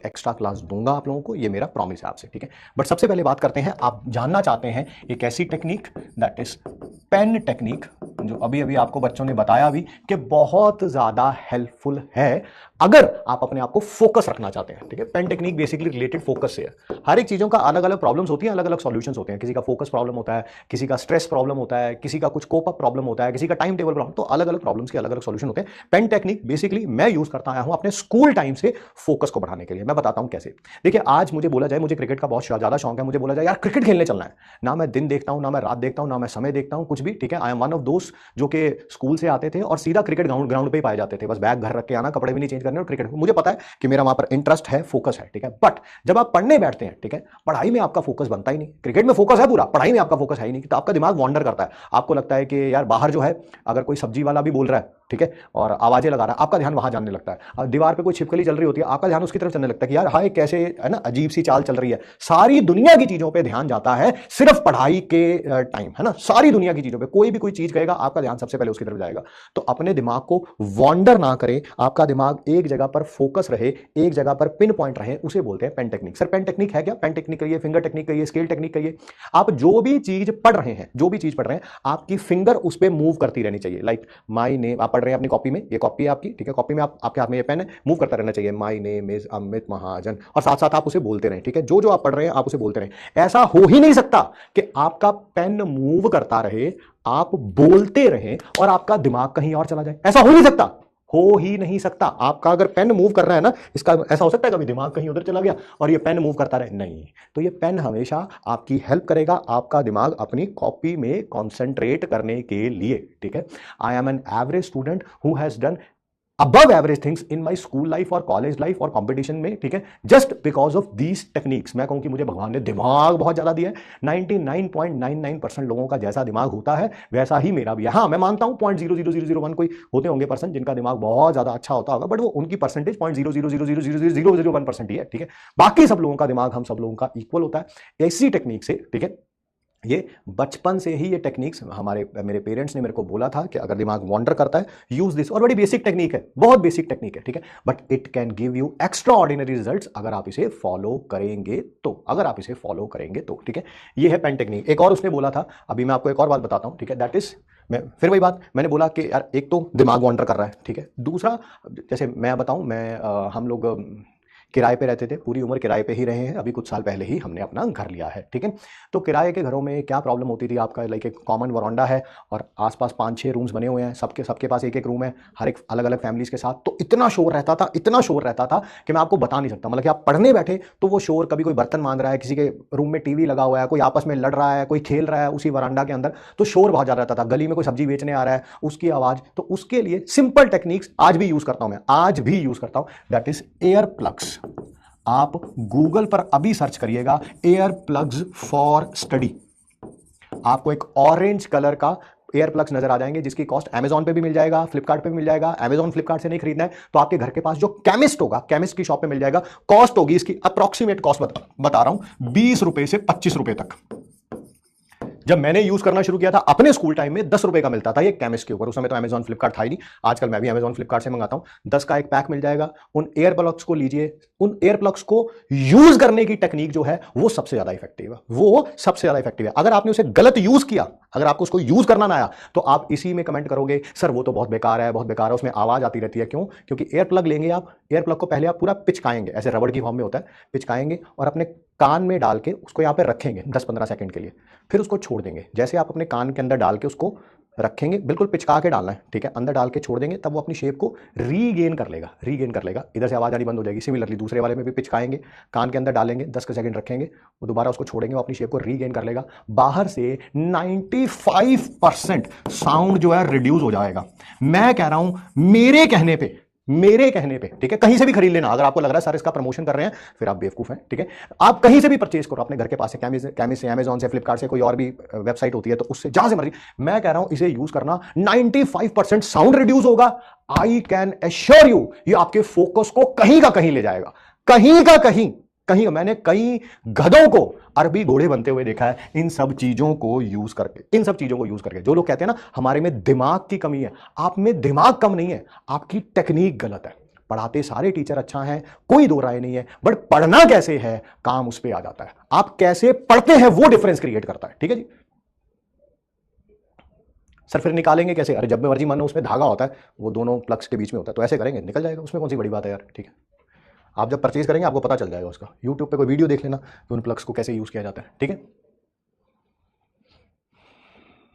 Extra class दूंगा आप लोगों को, ये मेरा प्रॉमिस है आपसे, ठीक है। बट सबसे पहले बात करते हैं, आप जानना चाहते हैं एक ऐसी technique that is pen technique, जो अभी अभी आपको बच्चों ने बताया भी कि बहुत ज्यादा हेल्पफुल है अगर आप अपने आप को फोकस रखना चाहते हैं, ठीक है। Pen technique basically related focus से है। हर एक चीजों का अलग अलग प्रॉब्लम्स होती हैं, अलग अलग सॉल्यूशंस होते हैं। किसी का फोकस प्रॉब्लम होता है, किसी का स्ट्रेस प्रॉब्लम होता है, किसी का कुछ कोप अप प्रॉब्लम होता है, किसी का टाइम टेबल प्रॉब्लम, तो अलग अलग प्रॉब्लम्स के अलग अलग सॉल्यूशन होते हैं। पेन टेक्निक बेसिकली मैं यूज करता आया हूं अपने स्कूल टाइम से फोकस को बढ़ाने के लिए। मैं बताता हूं कैसे। देखिए, आज मुझे बोला जाए, मुझे क्रिकेट का बहुत ज्यादा शौक है, मुझे बोला जाए यार क्रिकेट खेलने चलना है, ना मैं दिन देखता हूं, ना मैं रात देखता हूं, ना मैं समय देखता हूं, कुछ भी, ठीक है। आई एम वन ऑफ दोस्त जो कि स्कूल से आते थे और सीधा क्रिकेट ग्राउंड पे ही पाए जाते थे, बस बैग घर रख के आना, कपड़े भी नहीं चेंज करने और क्रिकेट। मुझे पता है कि मेरा वहां पर इंटरेस्ट है, फोकस है, ठीक है। बट जब आप पढ़ने बैठते हैं, ठीक है, पढ़ाई में आपका फोकस बनता ही नहीं। क्रिकेट में फोकस है पूरा, पढ़ाई में आपका फोकस है ही नहीं, तो आपका दिमाग वॉन्डर करता है। आपको लगता है कि यार बाहर जो है, अगर कोई सब्जी वाला भी बोल रहा है, ठीक है, और आवाजें लगा रहा है, आपका ध्यान वहां जाने लगता है। दीवार पे कोई छिपकली चल रही होती है, आपका ध्यान उसकी तरफ चलने लगता है कि यार हाय कैसे, है ना, अजीब सी चाल चल रही है। सारी दुनिया की चीजों पे ध्यान जाता है, सिर्फ पढ़ाई के टाइम, है ना। सारी दुनिया की चीजों पे कोई भी कोई चीज कहेगा, आपका ध्यान सबसे पहले उसकी तरफ जाएगा। तो अपने दिमाग को वॉन्डर ना करें, आपका दिमाग एक जगह पर फोकस रहे, एक जगह पर पिन पॉइंट रहे, उसे बोलते हैं pen technique. Sir pen technique है क्या? पेन टेक्निक कहिए, फिंगर टेक्निक कहिए, स्केल टेक्निक कहिए, आप जो भी चीज पढ़ रहे हैं, जो भी चीज पढ़ रहे हैं, आपकी फिंगर उस पर मूव करती रहनी चाहिए। लाइक माई नेम, आप पढ़ रहे हैं अपनी कॉपी में, ये कॉपी है आपकी, ठीक है, कॉपी में आपके हाथ में ये पेन है, मूव करता रहना चाहिए, माई नेम इज अमित महाजन, और साथ साथ आप उसे बोलते रहें, ठीक है। जो जो आप पढ़ रहे हैं आप उसे बोलते रहें। ऐसा हो ही नहीं सकता कि आपका पेन मूव करता रहे, आप बोलते रहें और आपका दिमाग कहीं और चला जाए। ऐसा हो नहीं सकता, हो ही नहीं सकता। आपका अगर पेन मूव कर रहा है ना, इसका ऐसा हो सकता है कभी दिमाग कहीं उधर चला गया और ये पेन मूव करता रहे? नहीं। तो ये पेन हमेशा आपकी हेल्प करेगा, आपका दिमाग अपनी कॉपी में कॉन्सेंट्रेट करने के लिए, ठीक है। I am an average student who has done above average things in my school life और कॉलेज लाइफ और कंपटीशन में, ठीक है, just because of these techniques. मैं कहूं कि मुझे भगवान ने दिमाग बहुत ज्यादा दिया है। 99.99% लोगों का जैसा दिमाग होता है वैसा ही मेरा भी है। हाँ, मैं मानता हूं 0.00001 कोई होते होंगे पर्सन जिनका दिमाग बहुत ज्यादा अच्छा होता होगा, बट वो उनकी परसेंटेज 0.000000001% ही है, ठीक है। बाकी सब लोगों का दिमाग हम सब लोगों का इक्वल होता है। ऐसी टेक्निक से, ठीक है, ये बचपन से ही ये टेक्निक्स मेरे पेरेंट्स ने मेरे को बोला था कि अगर दिमाग वॉन्डर करता है, यूज दिस। और बड़ी बेसिक टेक्निक है, बहुत बेसिक टेक्निक है, ठीक है, but it can give you extra ordinary results अगर आप इसे फॉलो करेंगे तो, अगर आप इसे फॉलो करेंगे तो, ठीक है। ये है पेन टेक्निक। एक और उसने बोला था, अभी मैं आपको एक और बात बताता हूं, ठीक है, दैट इज, मैं फिर वही बात मैंने बोला कि यार एक तो दिमाग वॉन्डर कर रहा है, ठीक है। दूसरा, जैसे मैं बताऊं, हम लोग किराए पे रहते थे, पूरी उम्र किराए पे ही रहे हैं, अभी कुछ साल पहले ही हमने अपना घर लिया है, ठीक है। तो किराए के घरों में क्या प्रॉब्लम होती थी, आपका लाइक एक कॉमन वरांडा है और आसपास 5-6 रूम्स बने हुए हैं, सबके सबके पास एक एक रूम है, हर एक अलग अलग फैमिलीज के साथ। तो इतना शोर रहता था, इतना शोर रहता था कि मैं आपको बता नहीं सकता। मतलब कि आप पढ़ने बैठे तो वो शोर, कभी कोई बर्तन मान रहा है, किसी के रूम में टीवी लगा हुआ है, कोई आपस में लड़ रहा है, कोई खेल रहा है उसी वरांडा के अंदर, तो शोर बहुत ज्यादा रहता था। गली में कोई सब्जी बेचने आ रहा है, उसकी आवाज। तो उसके लिए सिंपल टेक्निक्स आज भी यूज करता हूं मैं, आज भी यूज करता हूं, दैट इज एयर प्लग्स। आप गूगल पर अभी सर्च करिएगा एयर प्लग्स फॉर स्टडी, आपको एक ऑरेंज कलर का एयर प्लग्स नजर आ जाएंगे, जिसकी कॉस्ट अमेजॉन पे भी मिल जाएगा, फ्लिपकार्ट पे भी मिल जाएगा। अमेजॉन फ्लिपकार्ट से नहीं खरीदना है तो आपके घर के पास जो केमिस्ट होगा, केमिस्ट की शॉप पे मिल जाएगा। कॉस्ट होगी इसकी, अप्रॉक्सीमेट कॉस्ट बता रहा हूं, 20 रुपए से 25 रुपए तक। जब मैंने यूज करना शुरू किया था अपने स्कूल टाइम में, 10 रुपए का मिलता था ये केमिस्ट के ऊपर। उस समय तो अमेजॉन फ्लिपकार्ट था ही नहीं, आजकल मैं भी अमेजॉन फ्लिपकार्ट से मंगाता हूं। 10 का एक पैक मिल जाएगा। उन एयर प्लग्स को लीजिए, उन एयर प्लग्स को यूज करने की टेक्निक जो है वो सबसे ज्यादा इफेक्टिव है, वो सबसे ज्यादा इफेक्टिव है। अगर आपने उसे गलत यूज किया, अगर आपको उसको यूज करना ना आया, तो आप इसी में कमेंट करोगे सर वो तो बहुत बेकार है, बहुत बेकार है, उसमें आवाज आती रहती है। क्यों? क्योंकि एयर प्लग लेंगे आप, एयर प्लग को पहले आप पूरा पिचकाएंगे, ऐसे रबड़ की फॉर्म में होता है, पिचकाएंगे और अपने कान में डाल के उसको यहां पे रखेंगे 10-15 सेकंड के लिए, फिर उसको छोड़ देंगे। जैसे आप अपने कान के अंदर डाल के उसको रखेंगे, बिल्कुल पिचका के डालना है, ठीक है, अंदर डाल के छोड़ देंगे, तब वो अपनी शेप को रीगेन कर लेगा, रीगेन कर लेगा, इधर से आवाज आनी बंद हो जाएगी। सिमिलरली दूसरे वाले में भी पिचकाएंगे, कान के अंदर डालेंगे, 10 सेकंड रखेंगे, वो दोबारा उसको छोड़ेंगे, वो अपनी शेप को रीगेन कर लेगा। बाहर से 95% साउंड जो है रिड्यूस हो जाएगा। मैं कह रहा हूं, मेरे कहने पे, ठीक है, कहीं से भी खरीद लेना। अगर आपको लग रहा है सर इसका प्रमोशन कर रहे हैं, फिर आप बेवकूफ हैं, ठीक है। आप कहीं से भी परचेज करो, अपने घर के पास से, कैमिस से, अमेजॉन से, फ्लिपकार्ट से, कोई और भी वेबसाइट होती है तो उससे, जहां से मर्जी। मैं कह रहा हूं इसे यूज करना, 95% साउंड रिड्यूस होगा। आई कैन एश्योर यू, ये आपके फोकस को कहीं का कहीं ले जाएगा, कहीं का कहीं। मैंने कई गधों को अरबी घोड़े बनते हुए देखा है इन सब चीजों को यूज करके। जो लोग कहते हैं ना हमारे में दिमाग की कमी है, आप में दिमाग कम नहीं है, आपकी टेक्निक गलत है। पढ़ाते सारे टीचर अच्छा हैं, कोई दो राय नहीं है, बट पढ़ना कैसे है काम उस पर आ जाता है। आप कैसे पढ़ते हैं वो डिफरेंस क्रिएट करता है। ठीक है जी। सर फिर निकालेंगे कैसे? अरे जब में मर्जी मन हो, उसमें धागा होता है, वो दोनों प्लग्स के बीच में होता है, तो ऐसे करेंगे निकल जाएगा, उसमें कौन सी बड़ी बात है यार। ठीक है, आप जब परचेज करेंगे आपको पता चल जाएगा उसका, यूट्यूब पे कोई वीडियो देख लेना कि उन प्लग्स को कैसे यूज किया जाता है। ठीक है।